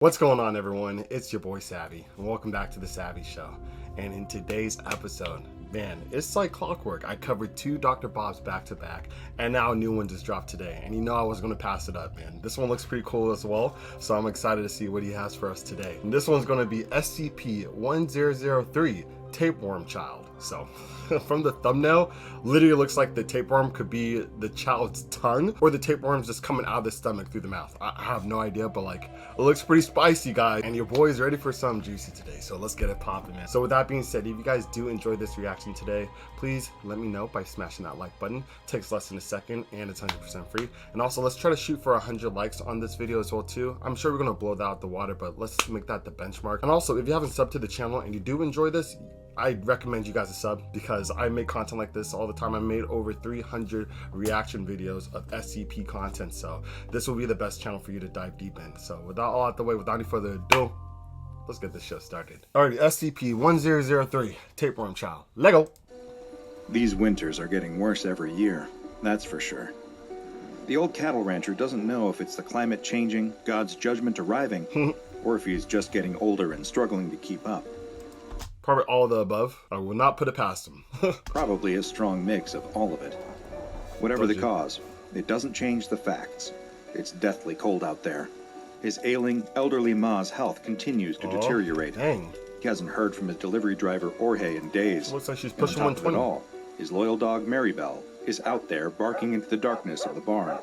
What's going on, everyone? It's your boy Savvy, and welcome back to the Savvy Show. And in today's episode, man, it's like clockwork. I covered two Dr. Bobs back to back, and now a new one just dropped today. And you know I was going to pass it up, man. This one looks pretty cool as well, so I'm excited to see what he has for us today. And this one's going to be SCP-1003, Tapeworm Child. So, from the thumbnail, literally looks like the tapeworm could be the child's tongue, or the tapeworm's just coming out of the stomach through the mouth. I have no idea, but like, it looks pretty spicy, guys. And your boy is ready for some juicy today, so let's get it popping, man. So with that being said, if you guys do enjoy this reaction today, please let me know by smashing that like button. It takes less than a second, and it's 100% free. And also, let's try to shoot for 100 likes on this video as well, too. I'm sure we're gonna blow that out the water, but let's make that the benchmark. And also, if you haven't subbed to the channel and you do enjoy this, I recommend you guys a sub, because I make content like this all the time. I made over 300 reaction videos of SCP content, so this will be the best channel for you to dive deep in. So with that all out the way, without any further ado, let's get this show started. Alrighty, SCP-1003, Tapeworm Child. Lego! These winters are getting worse every year, that's for sure. The old cattle rancher doesn't know if it's the climate changing, God's judgment arriving, or if he's just getting older and struggling to keep up. Probably all of the above. I will not put it past him. Probably a strong mix of all of it. Whatever the cause, it doesn't change the facts. It's deathly cold out there. His ailing, elderly ma's health continues to deteriorate. Dang. He hasn't heard from his delivery driver, Jorge, in days. Looks like she's pushing on top of 120. it all, his loyal dog, Maribel, is out there barking into the darkness of the barn.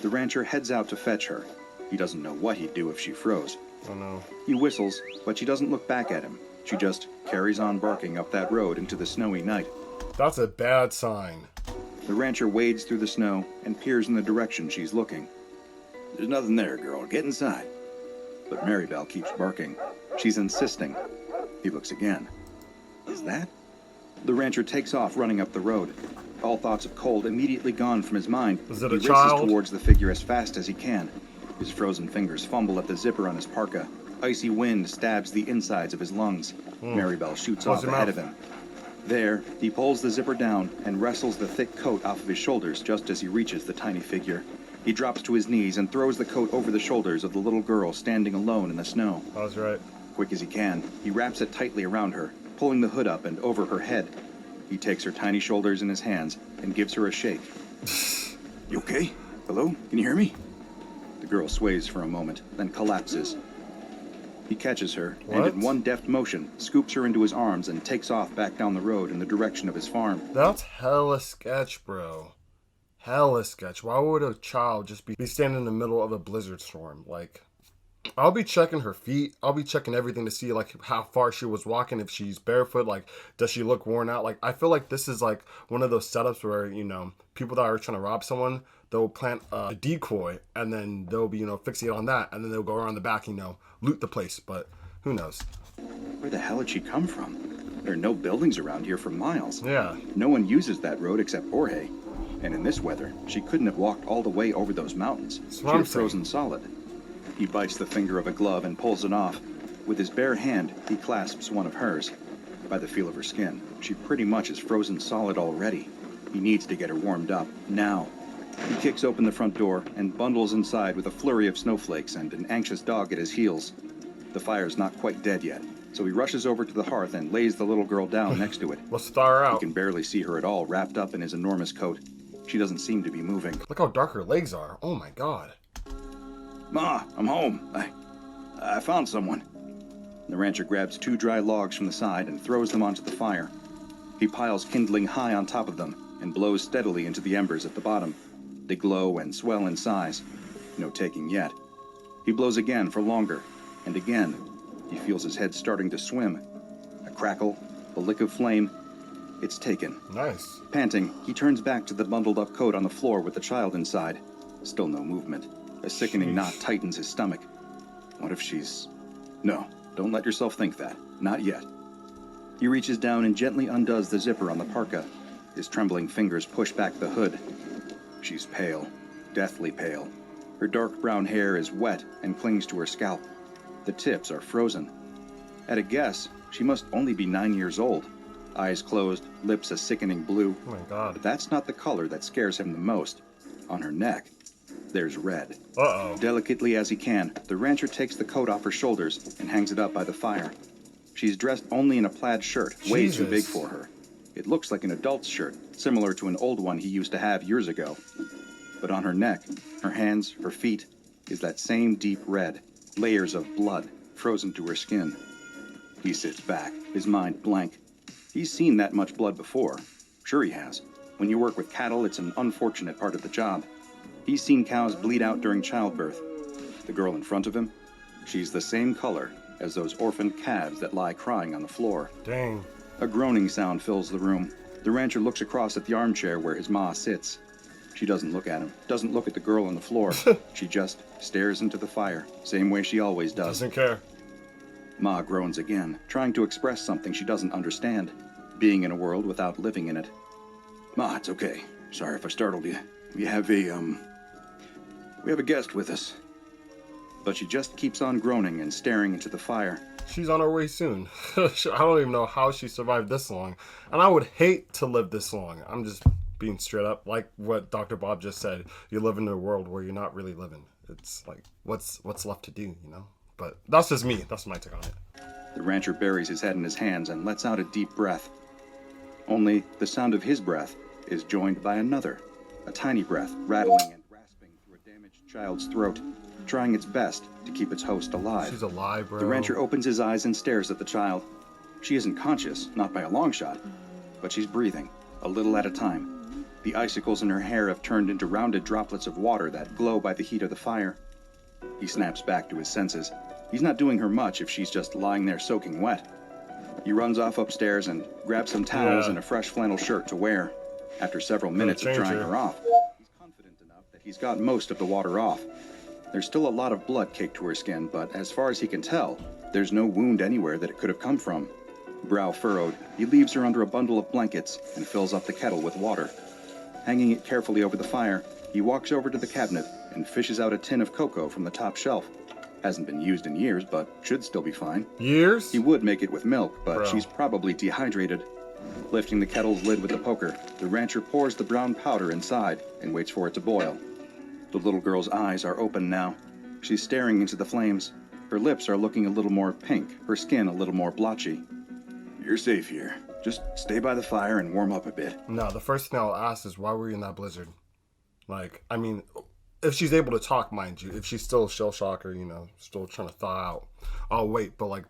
The rancher heads out to fetch her. He doesn't know what he'd do if she froze. Oh no. He whistles, but she doesn't look back at him. She just carries on barking up that road into the snowy night. That's a bad sign. The rancher wades through the snow and peers in the direction she's looking. There's nothing there, girl. Get inside. But Maribel keeps barking. She's insisting. He looks again. Is that? The rancher takes off running up the road. All thoughts of cold immediately gone from his mind. Is it he a child? races towards the figure as fast as he can. His frozen fingers fumble at the zipper on his parka. Icy wind stabs the insides of his lungs. Maribel shoots off ahead of him. There, he pulls the zipper down and wrestles the thick coat off of his shoulders just as he reaches the tiny figure. He drops to his knees and throws the coat over the shoulders of the little girl standing alone in the snow. I was right. Quick as he can, he wraps it tightly around her, pulling the hood up and over her head. He takes her tiny shoulders in his hands and gives her a shake. You okay? Hello? Can you hear me? The girl sways for a moment, then collapses. He catches her, and in one deft motion, scoops her into his arms and takes off back down the road in the direction of his farm. That's hella sketch, bro. Hella sketch. Why would a child just be standing in the middle of a blizzard storm? Like, I'll be checking her feet. I'll be checking everything to see, like, how far she was walking. If she's barefoot, like, does she look worn out? Like, I feel like this is, like, one of those setups where, you know, people that are trying to rob someone, they'll plant a decoy, and then they'll be, you know, fixate on that, and then they'll go around the back, you know, loot the place. But who knows? Where the hell did she come from? There are no buildings around here for miles. Yeah. No one uses that road except Jorge. And in this weather, she couldn't have walked all the way over those mountains. She was frozen solid. He bites the finger of a glove and pulls it off. With his bare hand, he clasps one of hers. By the feel of her skin, she pretty much is frozen solid already. He needs to get her warmed up, now. He kicks open the front door and bundles inside with a flurry of snowflakes and an anxious dog at his heels. The fire's not quite dead yet, so he rushes over to the hearth and lays the little girl down next to it. Let's thaw her out. He can barely see her at all, wrapped up in his enormous coat. She doesn't seem to be moving. Look how dark her legs are. Oh my god. Ma, I'm home. I found someone. The rancher grabs two dry logs from the side and throws them onto the fire. He piles kindling high on top of them and blows steadily into the embers at the bottom. They glow and swell in size. No taking yet. He blows again for longer, and again. He feels his head starting to swim. A crackle, a lick of flame. It's taken. Nice. Panting, he turns back to the bundled up coat on the floor with the child inside. Still no movement. A sickening knot tightens his stomach. What if she's... No, don't let yourself think that. Not yet. He reaches down and gently undoes the zipper on the parka. His trembling fingers push back the hood. She's pale, deathly pale. Her dark brown hair is wet and clings to her scalp. The tips are frozen. At a guess, she must only be 9 years old. Eyes closed, lips a sickening blue. Oh my god. But that's not the color that scares him the most. On her neck, There's red. Uh-oh. Delicately as he can, the rancher takes the coat off her shoulders and hangs it up by the fire. She's dressed only in a plaid shirt, way too big for her. It looks like an adult's shirt, similar to an old one he used to have years ago. But on her neck, her hands, her feet, is that same deep red, layers of blood frozen to her skin. He sits back, his mind blank. He's seen that much blood before. Sure he has. When you work with cattle, it's an unfortunate part of the job. He's seen cows bleed out during childbirth. The girl in front of him, she's the same color as those orphaned calves that lie crying on the floor. Dang. A groaning sound fills the room. The rancher looks across at the armchair where his ma sits. She doesn't look at him, doesn't look at the girl on the floor. She just stares into the fire, same way she always does. Doesn't care. Ma groans again, trying to express something she doesn't understand, being in a world without living in it. Ma, it's okay. Sorry if I startled you. We have a guest with us. But she just keeps on groaning and staring into the fire. She's on her way soon. I don't even know how she survived this long. And I would hate to live this long. I'm just being straight up. Like what Dr. Bob just said. You live in a world where you're not really living. It's like, what's left to do, you know? But that's just me. That's my take on it. The rancher buries his head in his hands and lets out a deep breath. Only the sound of his breath is joined by another. A tiny breath, rattling and rasping through a damaged child's throat, trying its best to keep its host alive. She's alive, bro. The rancher opens his eyes and stares at the child. She isn't conscious, not by a long shot, but she's breathing, a little at a time. The icicles in her hair have turned into rounded droplets of water that glow by the heat of the fire. He snaps back to his senses. He's not doing her much if she's just lying there soaking wet. He runs off upstairs and grabs some towels and a fresh flannel shirt to wear. After several minutes of drying her off, he's confident enough that he's got most of the water off. There's still a lot of blood caked to her skin, but as far as he can tell, there's no wound anywhere that it could have come from. Brow furrowed, he leaves her under a bundle of blankets and fills up the kettle with water. Hanging it carefully over the fire, he walks over to the cabinet and fishes out a tin of cocoa from the top shelf. Hasn't been used in years, but should still be fine. Years? He would make it with milk, but she's probably dehydrated. Lifting the kettle's lid with the poker, the rancher pours the brown powder inside and waits for it to boil. The little girl's eyes are open now. She's staring into the flames. Her lips are looking a little more pink, her skin a little more blotchy. You're safe here. Just stay by the fire and warm up a bit. No, the first thing I'll ask is, why were you in that blizzard? Like, I mean, if she's able to talk, mind you, if she's still shell shock or, you know, still trying to thaw out, I'll wait. But, like,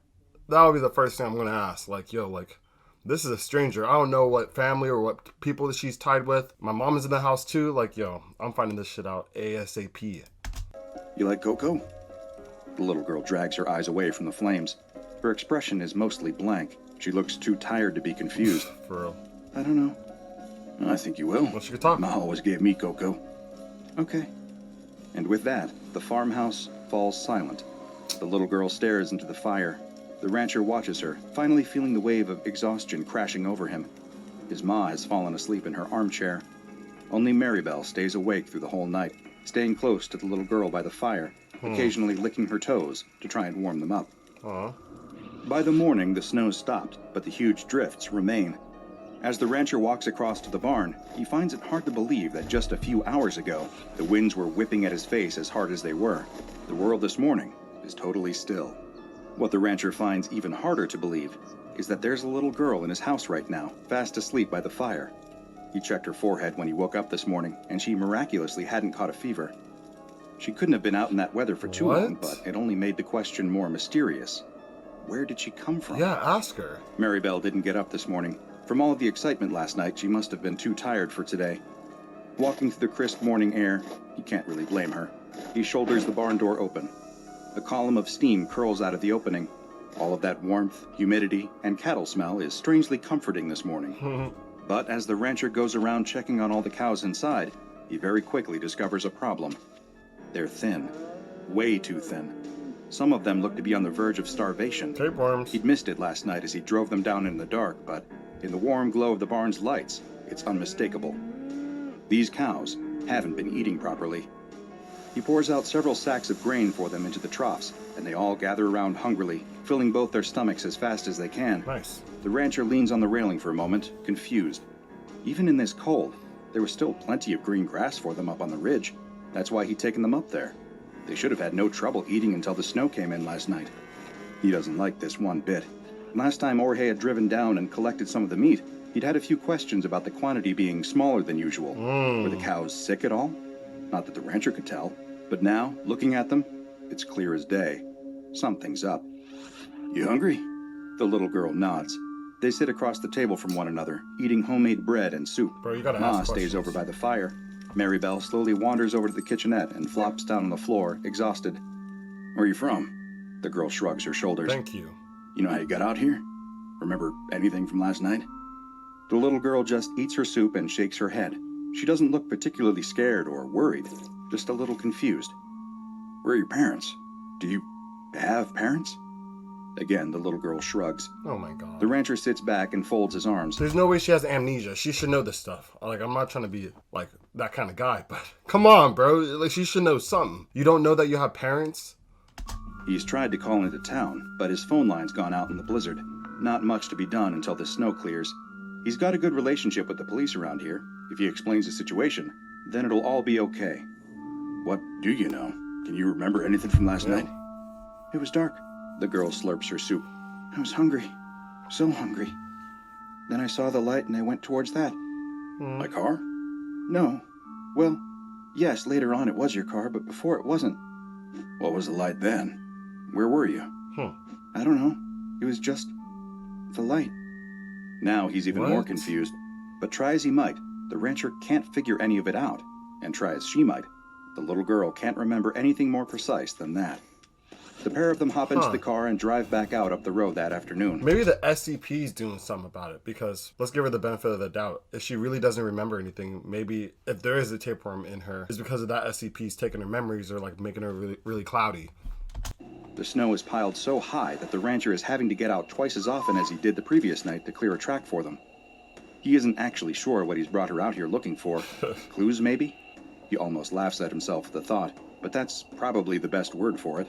that would be the first thing I'm going to ask. Like, yo, like, this is a stranger. I don't know what family or what people that she's tied with. My mom is in the house, too. Like, yo, I'm finding this shit out ASAP. You like cocoa? The little girl drags her eyes away from the flames. Her expression is mostly blank. She looks too tired to be confused. For real. I don't know. I think you will. Well, she could talk. Ma always gave me cocoa. Okay. And with that, the farmhouse falls silent. The little girl stares into the fire. The rancher watches her, finally feeling the wave of exhaustion crashing over him. His ma has fallen asleep in her armchair. Only Maribel stays awake through the whole night, staying close to the little girl by the fire, occasionally licking her toes to try and warm them up. By the morning, the snow stopped, but the huge drifts remain. As the rancher walks across to the barn, he finds it hard to believe that just a few hours ago, the winds were whipping at his face as hard as they were. The world this morning is totally still. What the rancher finds even harder to believe is that there's a little girl in his house right now, fast asleep by the fire. He checked her forehead when he woke up this morning, and she miraculously hadn't caught a fever. She couldn't have been out in that weather for too long, but it only made the question more mysterious. Where did she come from? Yeah, ask her. Maribel didn't get up this morning. From all of the excitement last night, she must have been too tired for today. Walking through the crisp morning air, he can't really blame her. He shoulders the barn door open. A column of steam curls out of the opening. All of that warmth, humidity, and cattle smell is strangely comforting this morning. But as the rancher goes around checking on all the cows inside, he very quickly discovers a problem. They're thin. Way too thin. Some of them look to be on the verge of starvation. Tapeworms. He'd missed it last night as he drove them down in the dark, but in the warm glow of the barn's lights, it's unmistakable. These cows haven't been eating properly. He pours out several sacks of grain for them into the troughs, and they all gather around hungrily, filling both their stomachs as fast as they can. Nice. The rancher leans on the railing for a moment, confused. Even in this cold, there was still plenty of green grass for them up on the ridge. That's why he'd taken them up there. They should have had no trouble eating until the snow came in last night. He doesn't like this one bit. Last time Jorge had driven down and collected some of the meat, he'd had a few questions about the quantity being smaller than usual. Were the cows sick at all? Not that the rancher could tell. But now, looking at them, it's clear as day. Something's up. You hungry? The little girl nods. They sit across the table from one another, eating homemade bread and soup. Bro, you gotta Ma ask stays questions. over by the fire. Maribel slowly wanders over to the kitchenette and flops down on the floor, exhausted. Where are you from? The girl shrugs her shoulders. Thank you. You know how you got out here? Remember anything from last night? The little girl just eats her soup and shakes her head. She doesn't look particularly scared or worried, just a little confused. Where are your parents? Do you have parents? Again, the little girl shrugs. Oh my god. The rancher sits back and folds his arms. There's no way she has amnesia. She should know this stuff. Like, I'm not trying to be, like, that kind of guy, but come on, bro. Like, she should know something. You don't know that you have parents? He's tried to call into town, but his phone line's gone out in the blizzard. Not much to be done until the snow clears. He's got a good relationship with the police around here. If he explains the situation, then it'll all be okay. What do you know? Can you remember anything from last night? It was dark. The girl slurps her soup. I was hungry. So hungry. Then I saw the light and I went towards that. My car? No. Well, yes, later on it was your car, but before it wasn't. What was the light then? Where were you? I don't know. It was just the light. Now he's even more confused. But try as he might, the rancher can't figure any of it out. And try as she might, the little girl can't remember anything more precise than that. The pair of them hop into the car and drive back out up the road that afternoon. Maybe the SCP's doing something about it, because let's give her the benefit of the doubt. If she really doesn't remember anything, maybe if there is a tapeworm in her, it's because of that SCP's taking her memories or like making her really, really cloudy. The snow is piled so high that the rancher is having to get out twice as often as he did the previous night to clear a track for them. He isn't actually sure what he's brought her out here looking for. Clues, maybe? He almost laughs at himself at the thought, but that's probably the best word for it.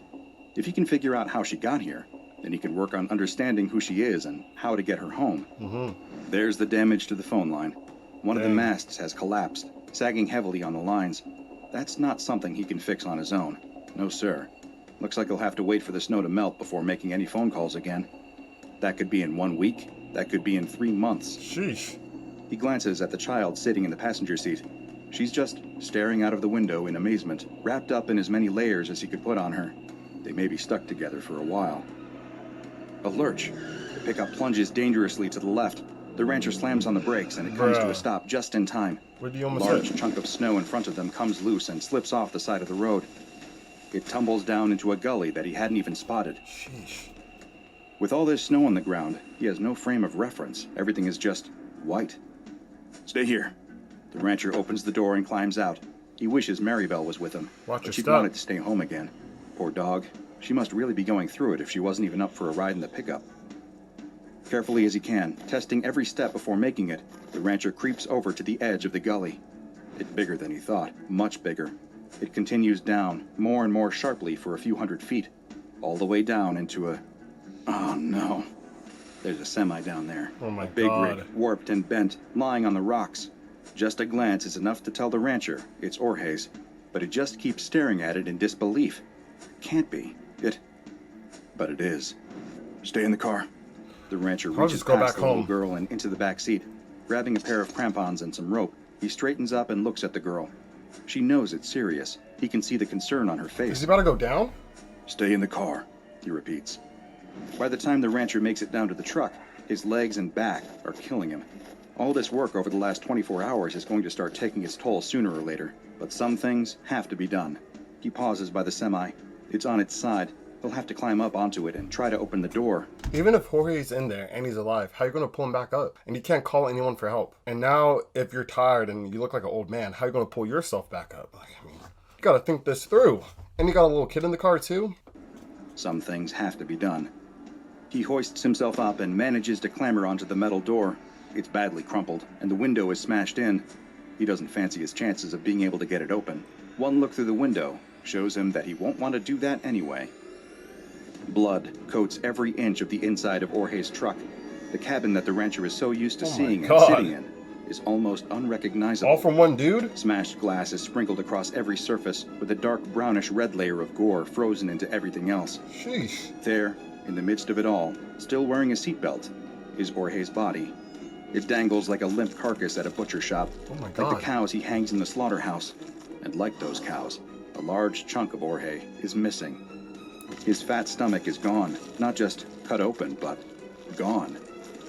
If he can figure out how she got here, then he can work on understanding who she is and how to get her home. There's the damage to the phone line. One of the masts has collapsed, sagging heavily on the lines. That's not something he can fix on his own. No, sir. Looks like he'll have to wait for the snow to melt before making any phone calls again. That could be in 1 week. That could be in 3 months. Sheesh. He glances at the child sitting in the passenger seat. She's just staring out of the window in amazement, wrapped up in as many layers as he could put on her. They may be stuck together for a while. A lurch. The pickup plunges dangerously to the left. The rancher slams on the brakes and it comes to a stop just in time. What do A you almost large hit? chunk of snow in front of them comes loose and slips off the side of the road. It tumbles down into a gully that he hadn't even spotted. Sheesh. With all this snow on the ground, he has no frame of reference. Everything is just white. Stay here. The rancher opens the door and climbs out. He wishes Maribel was with him, Watch your but she step. wanted to stay home again. Poor dog. She must really be going through it if she wasn't even up for a ride in the pickup. Carefully as he can, testing every step before making it, the rancher creeps over to the edge of the gully. It's bigger than he thought, much bigger. It continues down, more and more sharply for a few hundred feet, all the way down into a... Oh no. There's a semi down there. Oh my a big God. rig, warped and bent, lying on the rocks. Just a glance is enough to tell the rancher it's Jorge's, but he just keeps staring at it in disbelief. Can't be. But it is. Stay in the car. The rancher I'll reaches just go past back the little home. girl and into the back seat. Grabbing a pair of crampons and some rope, he straightens up and looks at the girl. She knows it's serious. He can see the concern on her Is face. he about to go down? Stay in the car, he repeats. By the time the rancher makes it down to the truck, his legs and back are killing him. All this work over the last 24 hours is going to start taking its toll sooner or later, but some things have to be done. He pauses by the semi. It's on its side. He'll have to climb up onto it and try to open the door. Even if Jorge's in there and he's alive, how are you going to pull him back up? And you can't call anyone for help. And now, if you're tired and you look like an old man, how are you going to pull yourself back up? Like, I mean, you got to think this through. And you got a little kid in the car too? Some things have to be done. He hoists himself up and manages to clamber onto the metal door. It's badly crumpled, and the window is smashed in. He doesn't fancy his chances of being able to get it open. One look through the window shows him that he won't want to do that anyway. Blood coats every inch of the inside of Jorge's truck, the cabin that the rancher is so used to seeing and God. sitting in. is almost unrecognizable. All from one dude? Smashed glass is sprinkled across every surface with a dark brownish red layer of gore frozen into everything else. Sheesh. There, in the midst of it all, still wearing a seatbelt, is Jorge's body. It dangles like a limp carcass at a butcher shop, Oh my like god. the cows he hangs in the slaughterhouse. And like those cows, a large chunk of Jorge is missing. His fat stomach is gone, not just cut open, but gone.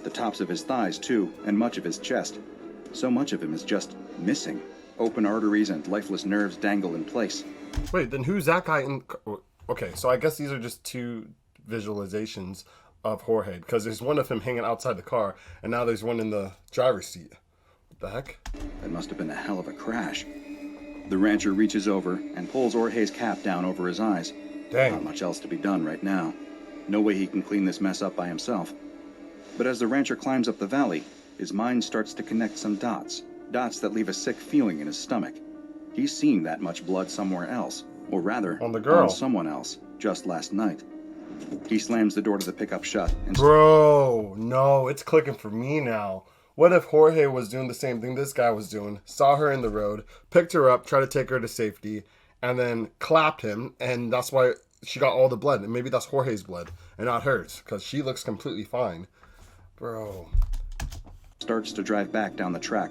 The tops of his thighs, too, and much of his chest. So much of him is just missing. Open arteries and lifeless nerves dangle in place. Wait, then who's that guy in... Okay, so I guess these are just two visualizations of Jorge, because there's one of him hanging outside the car, and now there's one in the driver's seat. What the heck? That must have been a hell of a crash. The rancher reaches over and pulls Jorge's cap down over his eyes. Dang. Not much else to be done right now. No way he can clean this mess up by himself. But as the rancher climbs up the valley, his mind starts to connect some dots. Dots that leave a sick feeling in his stomach. He's seen that much blood somewhere else. Or rather, On the girl. on someone else, just last night. He slams the door to the pickup shut and... Bro, no, it's clicking for me now. What if Jorge was doing the same thing this guy was doing, saw her in the road, picked her up, tried to take her to safety, and then clapped him, and that's why she got all the blood. And maybe that's Jorge's blood and not hers, because she looks completely fine. Bro. starts to drive back down the track.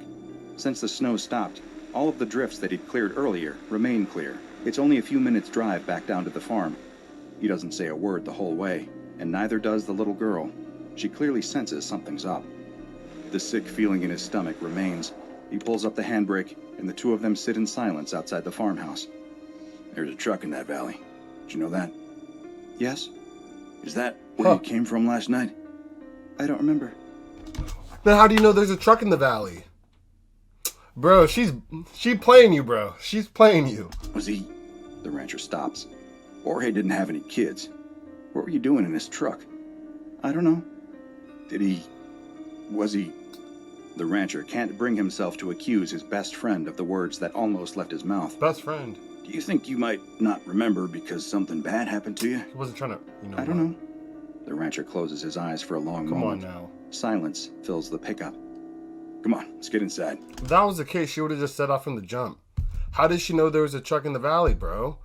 Since the snow stopped, all of the drifts that he'd cleared earlier remain clear. It's only a few minutes' drive back down to the farm. He doesn't say a word the whole way, and neither does the little girl. She clearly senses something's up. The sick feeling in his stomach remains. He pulls up the handbrake, and the two of them sit in silence outside the farmhouse. There's a truck in that valley. Did you know that? Yes? Is that where you came from last night? I don't remember. Then how do you know there's a truck in the valley? Bro, she playing you, bro. She's playing you. Was he... The rancher stops. Jorge didn't have any kids. What were you doing in his truck? I don't know. Did he... Was he... The rancher can't bring himself to accuse his best friend of the words that almost left his mouth. Best friend. Do you think you might not remember because something bad happened to you? He wasn't trying to, I don't know. The rancher closes his eyes for a long moment. Come on now. Silence fills the pickup. Come on, let's get inside. If that was the case, she would have just set off from the jump. How did she know there was a truck in the valley, bro?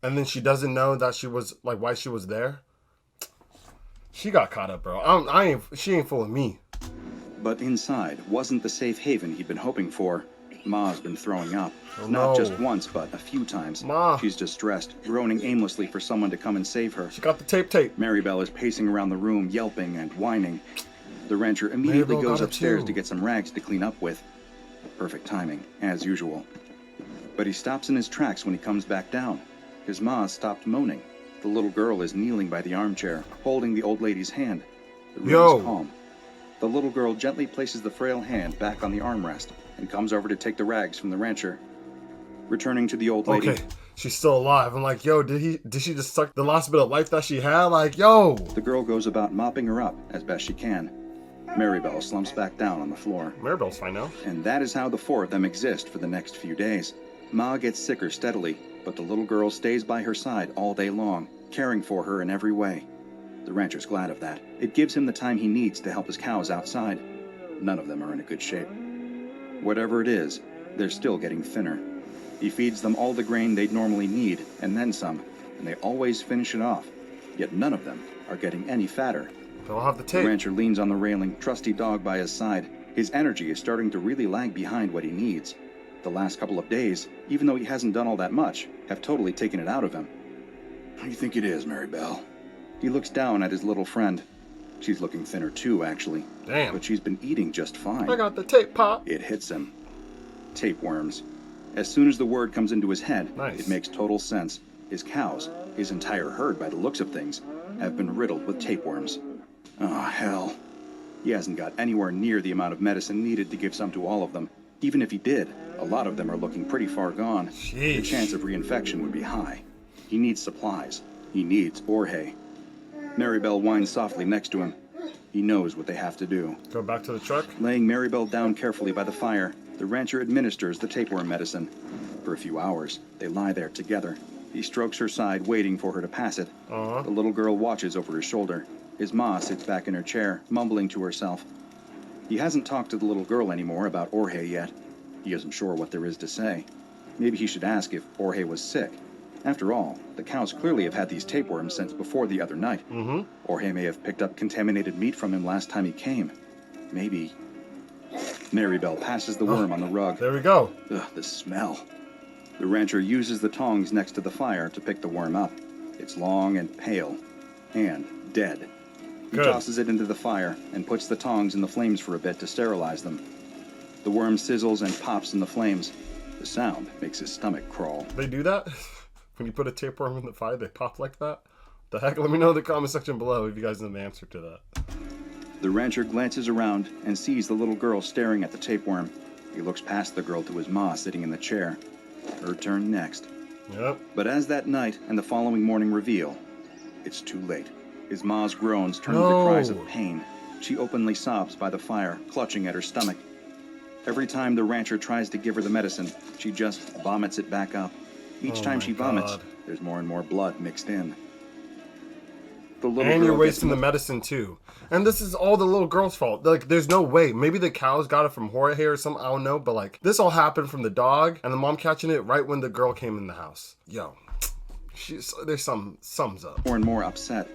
And then she doesn't know that she was, like, why she was there? She got caught up, bro. She ain't fooling me. But inside wasn't the safe haven he'd been hoping for. Ma's been throwing up. Oh, Not no. just once, but a few times. Ma. She's distressed, groaning aimlessly for someone to come and save her. She got the tape. Maribel is pacing around the room, yelping and whining. The rancher immediately Maribel goes got it upstairs too. to get some rags to clean up with. Perfect timing, as usual. But he stops in his tracks when he comes back down. His ma stopped moaning. The little girl is kneeling by the armchair, holding the old lady's hand. The room is calm. The little girl gently places the frail hand back on the armrest and comes over to take the rags from the rancher. Returning to the old lady. Okay, she's still alive. I'm like, yo, did she just suck the last bit of life that she had? Like, yo. The girl goes about mopping her up as best she can. Maribel slumps back down on the floor. Maribel's fine now. And that is how the four of them exist for the next few days. Ma gets sicker steadily, but the little girl stays by her side all day long, caring for her in every way. The rancher's glad of that. It gives him the time he needs to help his cows outside. None of them are in a good shape. Whatever it is, they're still getting thinner. He feeds them all the grain they'd normally need, and then some, and they always finish it off. Yet none of them are getting any fatter. They'll have the The tape. rancher leans on the railing, trusty dog by his side. His energy is starting to really lag behind what he needs. The last couple of days, even though he hasn't done all that much, have totally taken it out of him. How do you think it is, Maribel? He looks down at his little friend. She's looking thinner too, actually. Damn. But she's been eating just fine. I got the tape, Pop. It hits him. Tapeworms. As soon as the word comes into his head, Nice. it makes total sense. His cows, his entire herd by the looks of things, have been riddled with tapeworms. Oh, hell. He hasn't got anywhere near the amount of medicine needed to give some to all of them. Even if he did, a lot of them are looking pretty far gone. The Sheesh. chance of reinfection would be high. He needs supplies. He needs Jorge. Maribel whines softly next to him. He knows what they have to do. Go back to the truck. Laying Maribel down carefully by the fire, the rancher administers the tapeworm medicine. For a few hours, they lie there together. He strokes her side, waiting for her to pass it. Uh-huh. The little girl watches over his shoulder. His ma sits back in her chair, mumbling to herself. He hasn't talked to the little girl anymore about Jorge yet. He isn't sure what there is to say. Maybe he should ask if Jorge was sick. After all, the cows clearly have had these tapeworms since before the other night. Jorge may have picked up contaminated meat from him last time he came. Maybe... Maribel passes the worm on the rug. There we go. Ugh, the smell. The rancher uses the tongs next to the fire to pick the worm up. It's long and pale. And dead. He Good. tosses it into the fire and puts the tongs in the flames for a bit to sterilize them. The worm sizzles and pops in the flames. The sound makes his stomach crawl. They do that? When you put a tapeworm in the fire, they pop like that? The heck? Let me know in the comment section below if you guys know the answer to that. The rancher glances around and sees the little girl staring at the tapeworm. He looks past the girl to his ma sitting in the chair. Her turn next. Yep. But as that night and the following morning reveal, it's too late. His ma's groans turn into cries of pain. She openly sobs by the fire, clutching at her stomach. Every time the rancher tries to give her the medicine, she just vomits it back up. Each time she vomits, there's more and more blood mixed in. And you're wasting the medicine too. And this is all the little girl's fault. Like, there's no way. Maybe the cows got it from Jorge or something. I don't know. But like, this all happened from the dog and the mom catching it right when the girl came in the house. Yo, there's sums up. More and more upset.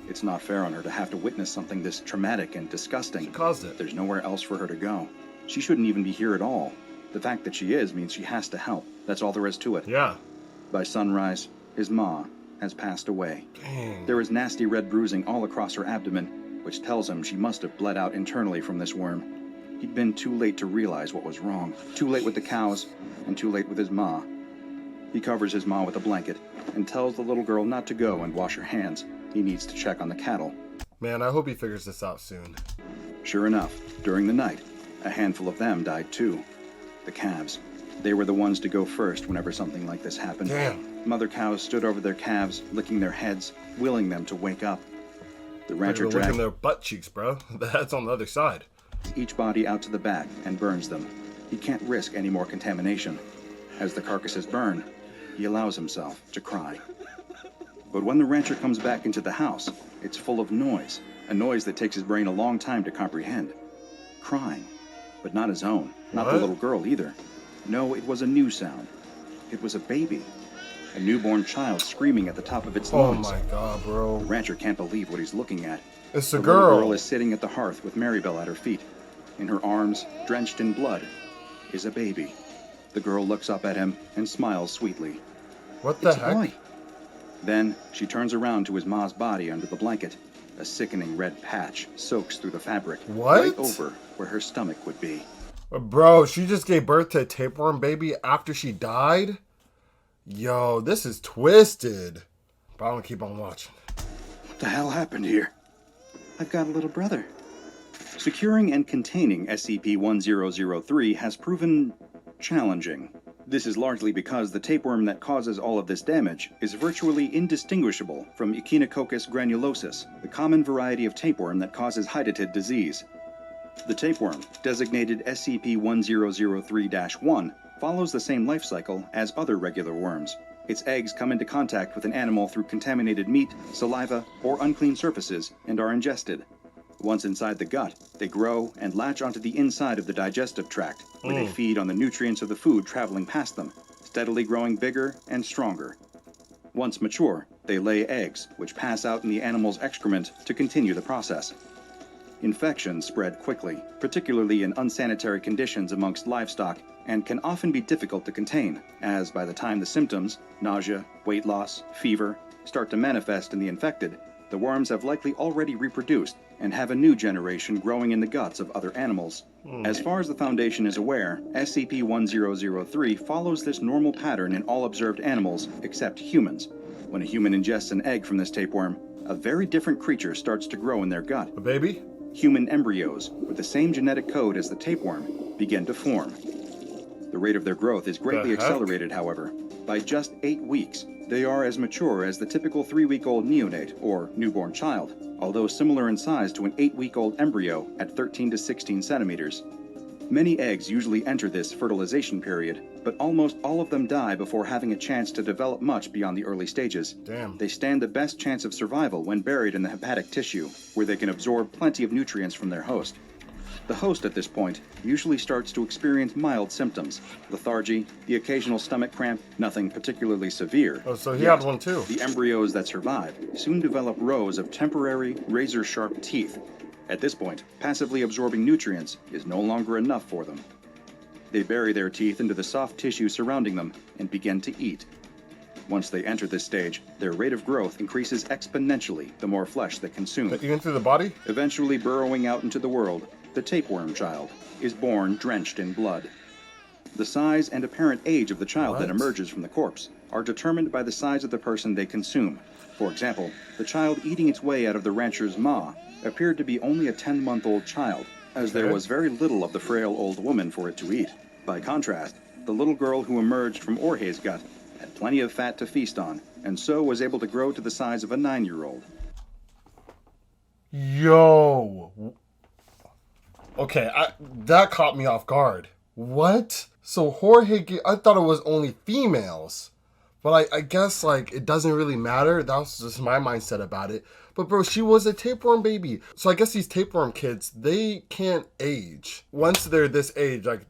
It's not fair on her to have to witness something this traumatic and disgusting. She caused it. There's nowhere else for her to go. She shouldn't even be here at all. The fact that she is means she has to help. That's all there is to it. Yeah. By sunrise, his ma has passed away. Dang. There is nasty red bruising all across her abdomen, which tells him she must have bled out internally from this worm. He'd been too late to realize what was wrong. Too late with the cows, and too late with his ma. He covers his ma with a blanket and tells the little girl not to go and wash her hands. He needs to check on the cattle. Man, I hope he figures this out soon. Sure enough, during the night, a handful of them died too. The calves. They were the ones to go first whenever something like this happened. Damn. Mother cows stood over their calves, licking their heads, willing them to wake up. The rancher They're licking dragged their butt cheeks, bro. The head's on the other side. each body out to the back and burns them. He can't risk any more contamination. As the carcasses burn, he allows himself to cry. But when the rancher comes back into the house, it's full of noise, a noise that takes his brain a long time to comprehend. Crying, but not his own, not the little girl either. No, it was a new sound. It was a baby. A newborn child screaming at the top of its lungs. Oh my god, bro. The rancher can't believe what he's looking at. It's a The girl. little girl is sitting at the hearth with Maribel at her feet. In her arms, drenched in blood, is a baby. The girl looks up at him and smiles sweetly. What the It's heck? a boy. Then she turns around to his ma's body under the blanket. A sickening red patch soaks through the fabric, What? right over where her stomach would be. Bro, she just gave birth to a tapeworm baby after she died? Yo, this is twisted. But I'm gonna keep on watching. What the hell happened here? I've got a little brother. Securing and containing SCP-1003 has proven challenging. This is largely because the tapeworm that causes all of this damage is virtually indistinguishable from Echinococcus granulosus, the common variety of tapeworm that causes hydatid disease. The tapeworm, designated SCP-1003-1, follows the same life cycle as other regular worms. Its eggs come into contact with an animal through contaminated meat, saliva, or unclean surfaces and are ingested. Once inside the gut, they grow and latch onto the inside of the digestive tract, where they feed on the nutrients of the food traveling past them, steadily growing bigger and stronger. Once mature, they lay eggs, which pass out in the animal's excrement to continue the process. Infections spread quickly, particularly in unsanitary conditions amongst livestock, and can often be difficult to contain, as by the time the symptoms, nausea, weight loss, fever, start to manifest in the infected, the worms have likely already reproduced and have a new generation growing in the guts of other animals. As far as the Foundation is aware, SCP-1003 follows this normal pattern in all observed animals except humans. When a human ingests an egg from this tapeworm, a very different creature starts to grow in their gut. A baby? Human embryos, with the same genetic code as the tapeworm, begin to form. The rate of their growth is greatly accelerated, however. By just 8 weeks, they are as mature as the typical 3-week-old neonate, or newborn child, although similar in size to an 8-week-old embryo at 13 to 16 centimeters. Many eggs usually enter this fertilization period, but almost all of them die before having a chance to develop much beyond the early stages. Damn. They stand the best chance of survival when buried in the hepatic tissue, where they can absorb plenty of nutrients from their host. The host at this point usually starts to experience mild symptoms, lethargy, the occasional stomach cramp, nothing particularly severe. Oh, so he Yet, had one too. The embryos that survive soon develop rows of temporary, razor-sharp teeth. At this point, passively absorbing nutrients is no longer enough for them. They bury their teeth into the soft tissue surrounding them and begin to eat. Once they enter this stage, their rate of growth increases exponentially the more flesh they consume. But even through the body? Eventually burrowing out into the world, the tapeworm child is born drenched in blood. The size and apparent age of the child that emerges from the corpse are determined by the size of the person they consume. For example, the child eating its way out of the rancher's maw appeared to be only a 10-month-old child, as there was very little of the frail old woman for it to eat. By contrast, the little girl who emerged from Jorge's gut had plenty of fat to feast on, and so was able to grow to the size of a 9-year-old. Yo. Okay, that caught me off guard. What? So Jorge, I thought it was only females. But I guess, like, it doesn't really matter. That was just my mindset about it. But, bro, she was a tapeworm baby. So I guess these tapeworm kids, they can't age. Once they're this age, like,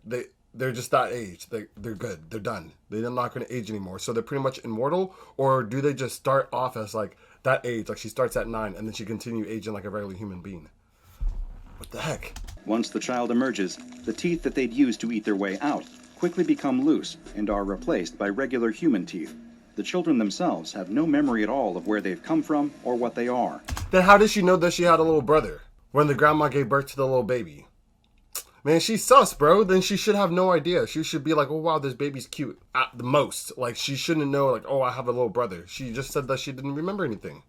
they're just that age. They're good. They're done. They're not going to age anymore. So they're pretty much immortal? Or do they just start off as, like, that age? Like, she starts at 9, and then she continue aging like a regular human being. What the heck? Once the child emerges, the teeth that they'd used to eat their way out quickly become loose and are replaced by regular human teeth. The children themselves have no memory at all of where they've come from or what they are. Then how did she know that she had a little brother when the grandma gave birth to the little baby? Man, she's sus, bro. Then she should have no idea. She should be like, oh, wow, this baby's cute at the most. Like, she shouldn't know, like, oh, I have a little brother. She just said that she didn't remember anything.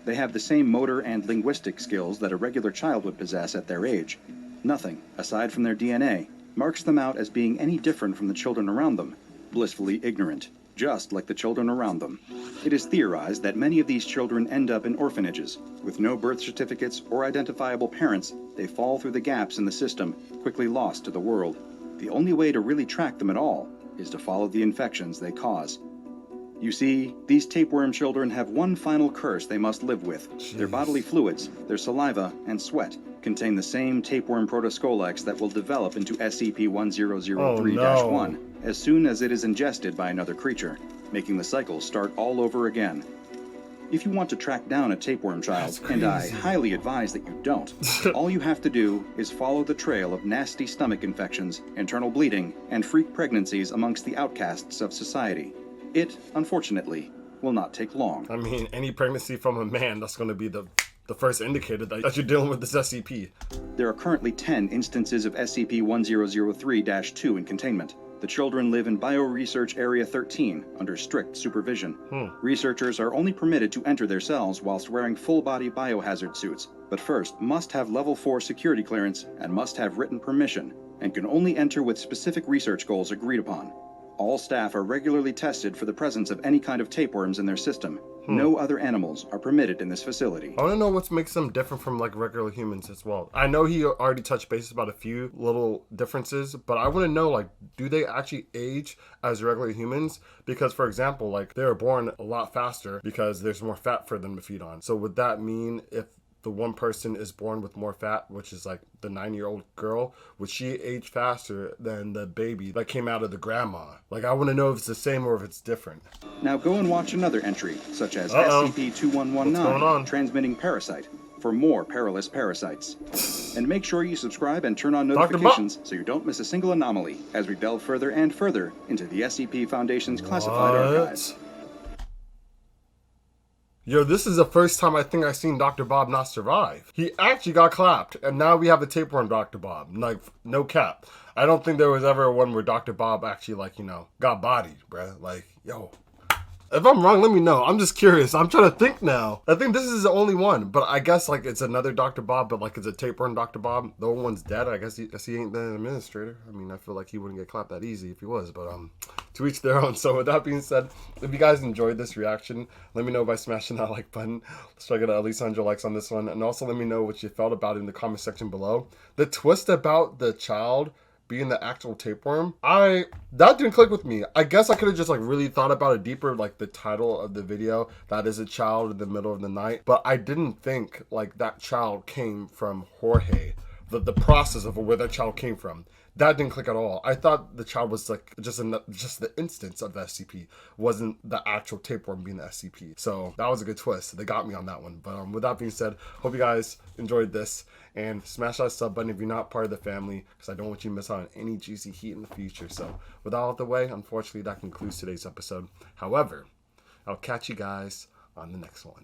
They have the same motor and linguistic skills that a regular child would possess at their age. Nothing, aside from their DNA, marks them out as being any different from the children around them, blissfully ignorant, just like the children around them. It is theorized that many of these children end up in orphanages. With no birth certificates or identifiable parents, they fall through the gaps in the system, quickly lost to the world. The only way to really track them at all is to follow the infections they cause. You see, these tapeworm children have one final curse they must live with. Jeez. Their bodily fluids, their saliva, and sweat contain the same tapeworm protoscolex that will develop into SCP-1003-1 as soon as it is ingested by another creature, making the cycle start all over again. If you want to track down a tapeworm child, and I highly advise that you don't, all you have to do is follow the trail of nasty stomach infections, internal bleeding, and freak pregnancies amongst the outcasts of society. It, unfortunately, will not take long. I mean, any pregnancy from a man, that's going to be the first indicator that you're dealing with this SCP. There are currently 10 instances of SCP-1003-2 in containment. The children live in Bioresearch Area 13 under strict supervision. Researchers are only permitted to enter their cells whilst wearing full-body biohazard suits, but first must have Level 4 security clearance and must have written permission, and can only enter with specific research goals agreed upon. All staff are regularly tested for the presence of any kind of tapeworms in their system. No other animals are permitted in this facility. I want to know what makes them different from, like, regular humans as well. I know he already touched bases about a few little differences, but I want to know, like, do they actually age as regular humans? Because, for example, like, they were born a lot faster because there's more fat for them to feed on. So would that mean if the one person is born with more fat, which is like the 9-year-old girl, would she age faster than the baby that came out of the grandma? Like, I want to know if it's the same or if it's different. Now go and watch another entry, such as What's going SCP-2119, on? transmitting parasite, for more perilous parasites. And make sure you subscribe and turn on notifications so you don't miss a single anomaly as we delve further and further into the SCP Foundation's classified archives. Yo, this is the first time I think I've seen Dr. Bob not survive. He actually got clapped, and now we have a tapeworm Dr. Bob. Like, no cap. I don't think there was ever one where Dr. Bob actually, like, you know, got bodied, bruh. Like, yo. If I'm wrong, let me know. I'm just curious. I'm trying to think now. I think this is the only one, but I guess, like, it's another Dr. Bob, but, like, it's a tapeworm Dr. Bob. The old one's dead. I guess he ain't the administrator. I mean, I feel like he wouldn't get clapped that easy if he was, but, to each their own. So with that being said, if you guys enjoyed this reaction, let me know by smashing that like button. Let's try to get at least 100 likes on this one. And also let me know what you felt about it in the comment section below. The twist about the child being the actual tapeworm, that didn't click with me. I guess I could have just, like, really thought about it deeper, like the title of the video, that is a child in the middle of the night. But I didn't think, like, that child came from Jorge. the process of where that child came from. That didn't click at all. I thought the child was like just the instance of the SCP, wasn't the actual tapeworm being the SCP. So that was a good twist. They got me on that one. But with that being said, hope you guys enjoyed this, and smash that sub button if you're not part of the family, because I don't want you to miss out on any juicy heat in the future. So with that out of the way, unfortunately that concludes today's episode. However, I'll catch you guys on the next one.